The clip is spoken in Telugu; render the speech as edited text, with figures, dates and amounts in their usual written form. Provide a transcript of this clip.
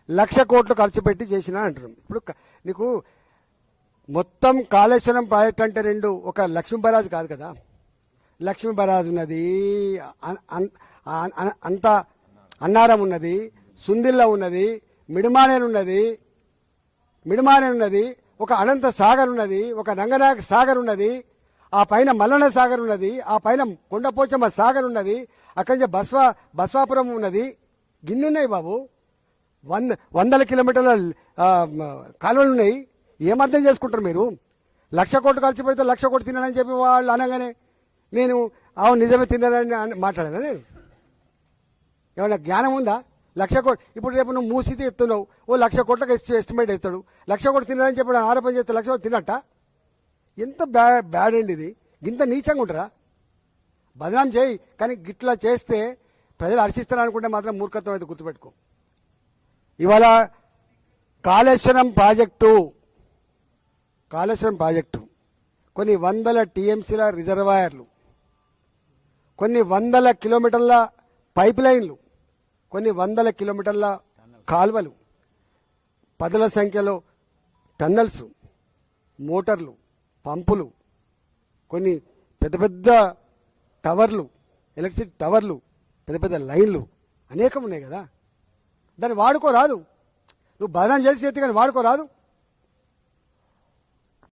1,00,000 కోట్లు ఖర్చు పెట్టి చేసినా అంటున్నాం. ఇప్పుడు నీకు మొత్తం కాళేశ్వరం ప్రాజెక్ట్ అంటే రెండు, ఒక లక్ష్మీ బరాజ్ కాదు కదా. లక్ష్మీ బరాజ్ ఉన్నది, అంత అన్నారం ఉన్నది, సుందిల్ల ఉన్నది, మిడిమానేరు ఉన్నది, ఒక అనంత సాగర్ ఉన్నది, ఒక రంగనాయక సాగర్ ఉన్నది, ఆ పైన మల్లన్న సాగర్ ఉన్నది, ఆ పైన కొండపోచమ్మ సాగర్ ఉన్నది, అక్కడి నుంచి బస్వాపురం ఉన్నది. గిన్నున్నాయి బాబు, వందల కిలోమీటర్ల కాలువలు ఉన్నాయి. ఏమర్థం చేసుకుంటారు మీరు? 1,00,000 కోట్లు ఖర్చు పెడితే 1,00,000 కోట్లు తిన్నానని చెప్పి వాళ్ళు అనగానే నేను అవును నిజమే తిన్నానని మాట్లాడాను. నేను ఏమన్నా జ్ఞానం ఉందా? 1,00,000 కోట్లు ఇప్పుడు రేపు నువ్వు మూసితే ఎత్తున్నావు, ఓ 1,00,000 కోట్లకు ఎస్టిమేట్ ఎత్తాడు. 1,00,000 కోట్లు తిన్నానని చెప్పి ఆరోపణ చేస్తే 1,00,000 కోట్లు తిన్నట్ట? ఎంత బ్యాడ్ అండి ఇది. ఇంత నీచంగా ఉంటారా? బదనాం చేయి, కానీ గిట్లా చేస్తే ప్రజలు హర్షిస్తారనుకుంటే మాత్రం మూర్ఖత్వం అయితే గుర్తుపెట్టుకో. ఇవాళ కాళేశ్వరం ప్రాజెక్టు కొన్ని వందల టీఎంసీల రిజర్వాయర్లు, కొన్ని వందల కిలోమీటర్ల పైప్ లైన్లు, కొన్ని వందల కిలోమీటర్ల కాల్వలు, పదుల సంఖ్యలో టన్నల్స్, మోటార్లు, పంపులు, కొన్ని పెద్ద పెద్ద టవర్లు, ఎలక్ట్రిసిటీ టవర్లు, పెద్ద పెద్ద లైన్లు అనేకం ఉన్నాయి కదా. దాన్ని వాడుకోరాదు. నువ్వు బదనాం చేసి ఎత్తి కానీ వాడుకోరాదు.